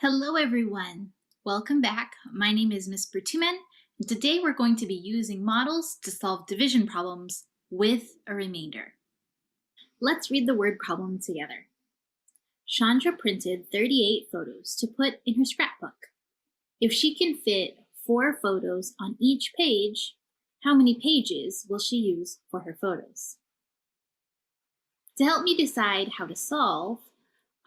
Hello, everyone. Welcome back. My name is Ms. Bertumen, and today we're going to be using models to solve division problems with a remainder. Let's read the word problem together. Chandra printed 38 photos to put in her scrapbook. If she can fit 4 photos on each page, how many pages will she use for her photos? To help me decide how to solve,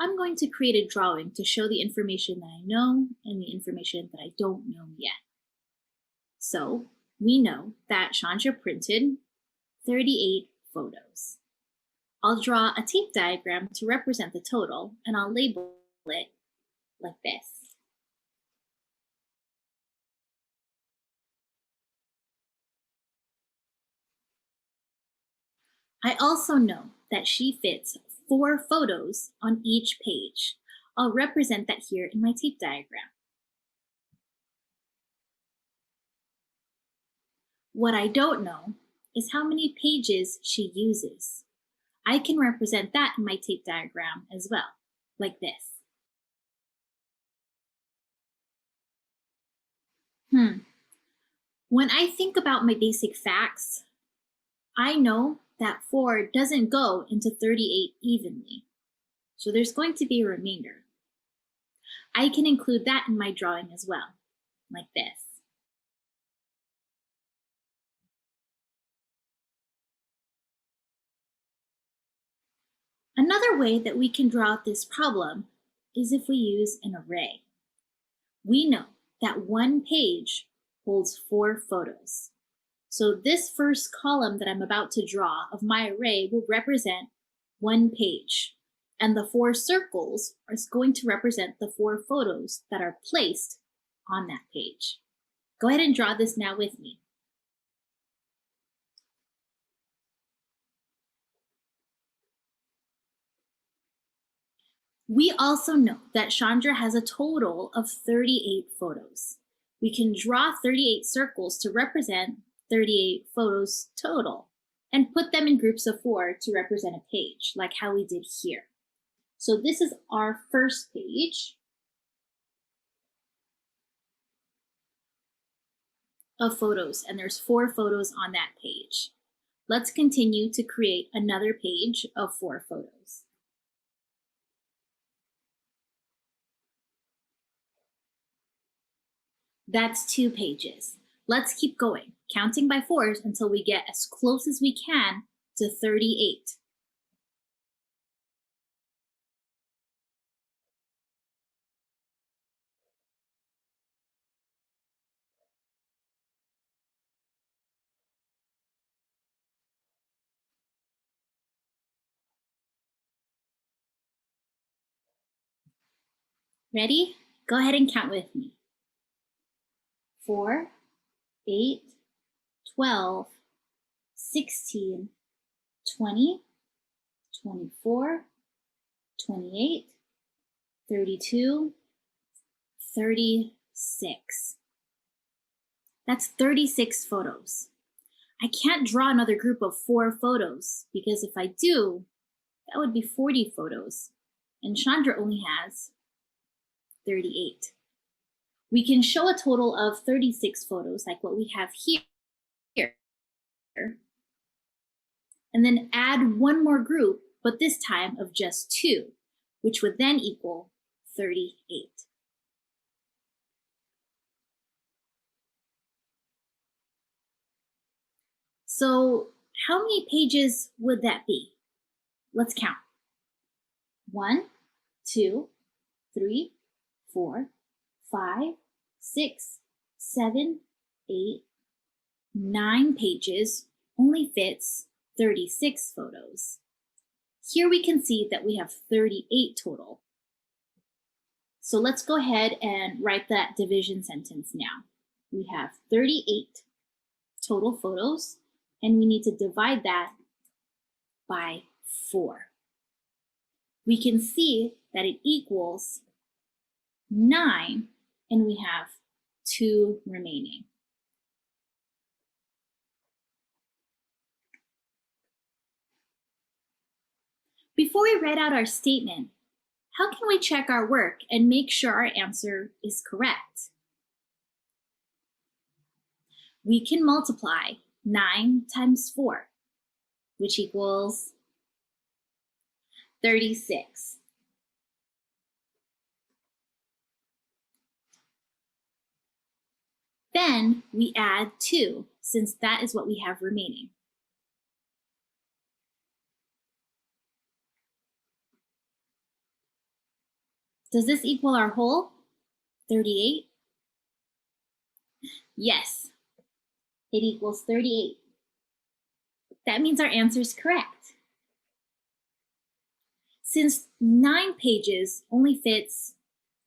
I'm going to create a drawing to show the information that I know and the information that I don't know yet. So we know that Chandra printed 38 photos. I'll draw a tape diagram to represent the total, and I'll label it like this. I also know that she fits 4 photos on each page. I'll represent that here in my tape diagram. What I don't know is how many pages she uses. I can represent that in my tape diagram as well, like this. When I think about my basic facts, I know that 4 doesn't go into 38 evenly. So there's going to be a remainder. I can include that in my drawing as well, like this. Another way that we can draw out this problem is if we use an array. We know that one page holds 4 photos. So this first column that I'm about to draw of my array will represent one page. And the 4 circles are going to represent the 4 photos that are placed on that page. Go ahead and draw this now with me. We also know that Chandra has a total of 38 photos. We can draw 38 circles to represent 38 photos total and put them in groups of 4 to represent a page, like how we did here. So this is our first page of photos, and there's 4 photos on that page. Let's continue to create another page of 4 photos. That's 2 pages. Let's keep going, counting by 4s until we get as close as we can to 38. Ready? Go ahead and count with me. 4, 8, 12, 16, 20, 24, 28, 32, 36. That's 36 photos. I can't draw another group of 4 photos because if I do, that would be 40 photos. And Chandra only has 38. We can show a total of 36 photos like what we have here. And then add one more group, but this time of just 2, which would then equal 38. So how many pages would that be? Let's count. 1, 2, 3, 4, 5, 6, 7, 8, 9 pages only fits 36 photos. Here we can see that we have 38 total. So let's go ahead and write that division sentence now. We have 38 total photos, and we need to divide that by 4. We can see that it equals 9, and we have 2 remaining. Before we write out our statement, How can we check our work and make sure our answer is correct? We can multiply 9 times 4, which equals 36. Then we add 2, since that is what we have remaining. Does this equal our whole, 38? Yes, it equals 38. That means our answer is correct. Since 9 pages only fits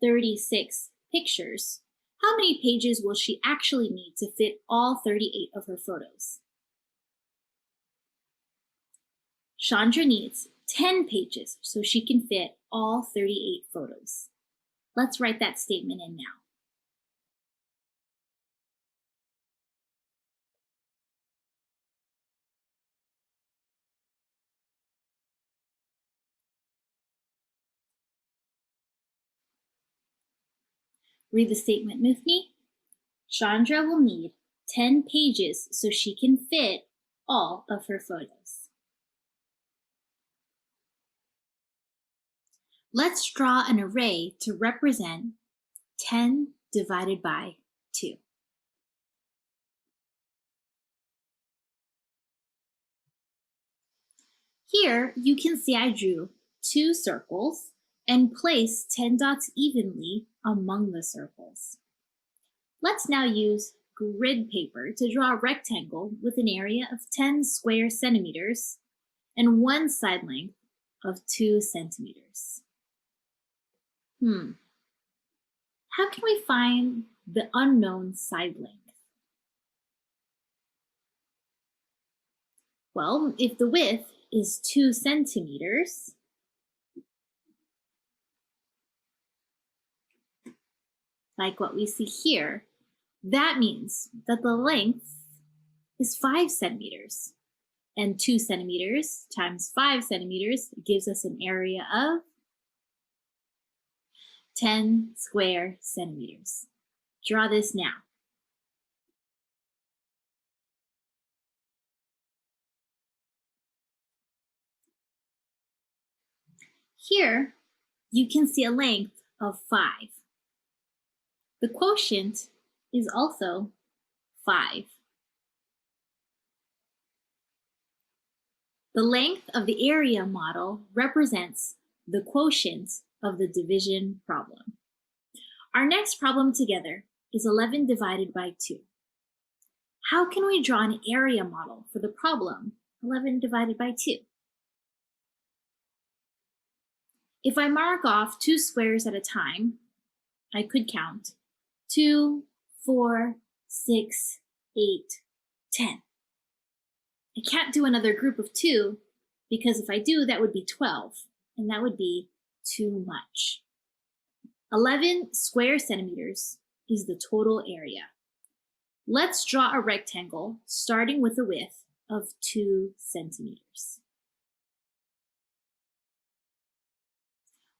36 pictures, how many pages will she actually need to fit all 38 of her photos? Chandra needs 10 pages so she can fit all 38 photos. Let's write that statement in now. Read the statement with me. Chandra will need 10 pages so she can fit all of her photos. Let's draw an array to represent 10 divided by 2. Here you can see I drew 2 circles and placed 10 dots evenly among the circles. Let's now use grid paper to draw a rectangle with an area of 10 square centimeters and one side length of 2 centimeters. How can we find the unknown side length? Well, if the width is 2 centimeters, like what we see here, that means that the length is 5 centimeters. And 2 centimeters times 5 centimeters gives us an area of 10 square centimeters. Draw this now. Here, you can see a length of 5. The quotient is also 5. The length of the area model represents the quotient of the division problem. Our next problem together is 11 divided by 2. How can we draw an area model for the problem 11 divided by 2? If I mark off 2 squares at a time, I could count 2, 4, 6, 8, 10. I can't do another group of 2 because if I do, that would be 12, and that would be too much. 11 square centimeters is the total area. Let's draw a rectangle starting with a width of 2 centimeters.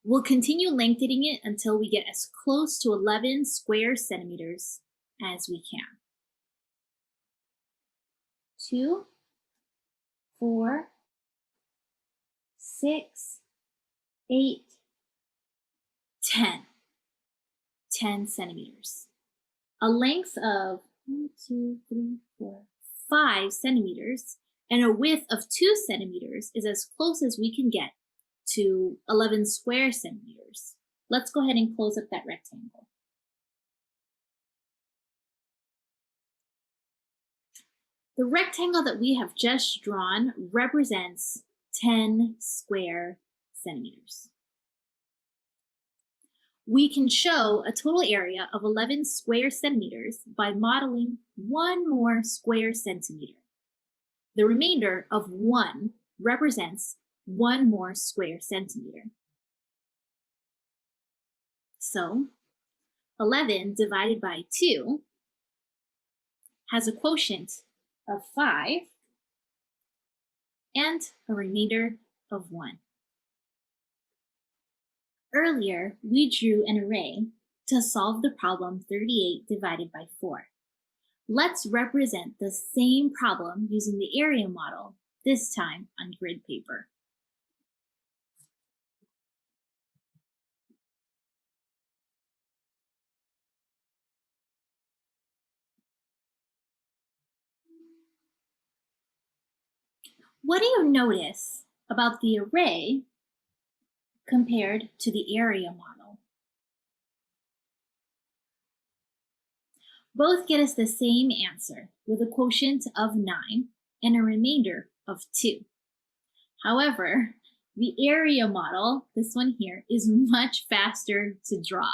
We'll continue lengthening it until we get as close to 11 square centimeters as we can. 2, 4, 6, 8, 10. 10 centimeters. A length of 1, 2, 3, 4, 5 centimeters and a width of 2 centimeters is as close as we can get to 11 square centimeters. Let's go ahead and close up that rectangle. The rectangle that we have just drawn represents 10 square centimeters. We can show a total area of 11 square centimeters by modeling one more square centimeter. The remainder of 1 represents one more square centimeter. So 11 divided by 2 has a quotient of 5 and a remainder of 1. Earlier, we drew an array to solve the problem 38 divided by 4. Let's represent the same problem using the area model, this time on grid paper. What do you notice about the array compared to the area model? Both get us the same answer with a quotient of 9 and a remainder of 2. However, the area model, this one here, is much faster to draw.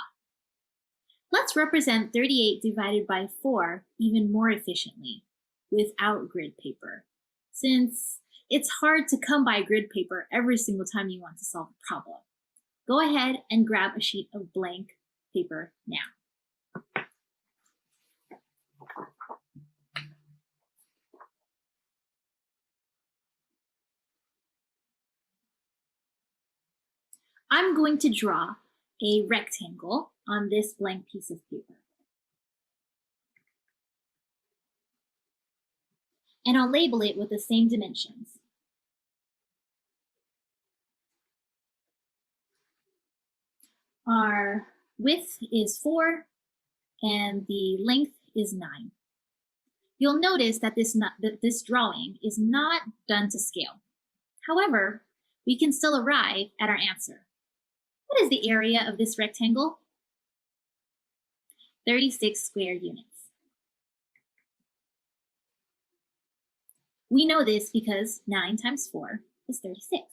Let's represent 38 divided by 4 even more efficiently without grid paper, since it's hard to come by grid paper every single time you want to solve a problem. Go ahead and grab a sheet of blank paper now. I'm going to draw a rectangle on this blank piece of paper. And I'll label it with the same dimensions. Our width is 4 and the length is 9. You'll notice that this drawing is not done to scale. However, we can still arrive at our answer. What is the area of this rectangle? 36 square units. We know this because 9 times 4 is 36.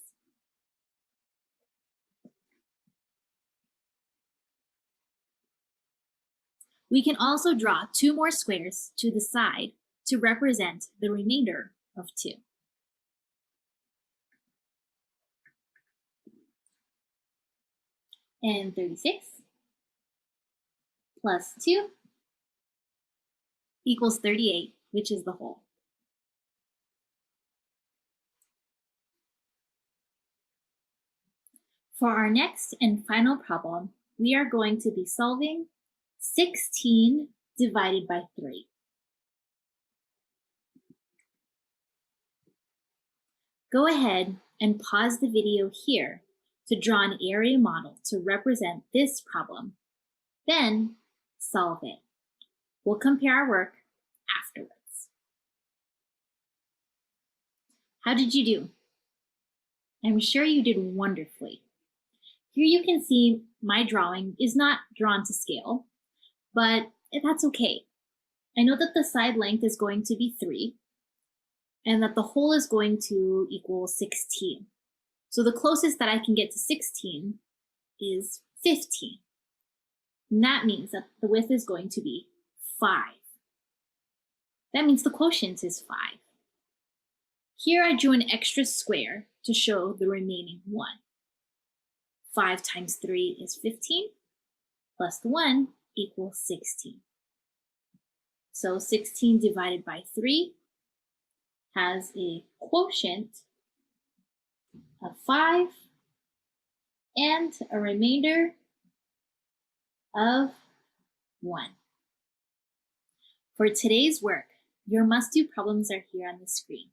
We can also draw 2 more squares to the side to represent the remainder of 2. And 36 plus 2 equals 38, which is the whole. For our next and final problem, we are going to be solving 16 divided by 3. Go ahead and pause the video here to draw an area model to represent this problem. Then solve it. We'll compare our work afterwards. How did you do? I'm sure you did wonderfully. Here you can see my drawing is not drawn to scale, but that's okay. I know that the side length is going to be 3 and that the whole is going to equal 16. So the closest that I can get to 16 is 15. And that means that the width is going to be 5. That means the quotient is 5. Here I drew an extra square to show the remaining 1. 5 times 3 is 15, plus the 1 equals 16. So 16 divided by 3 has a quotient of 5 and a remainder of 1. For today's work, your must-do problems are here on the screen.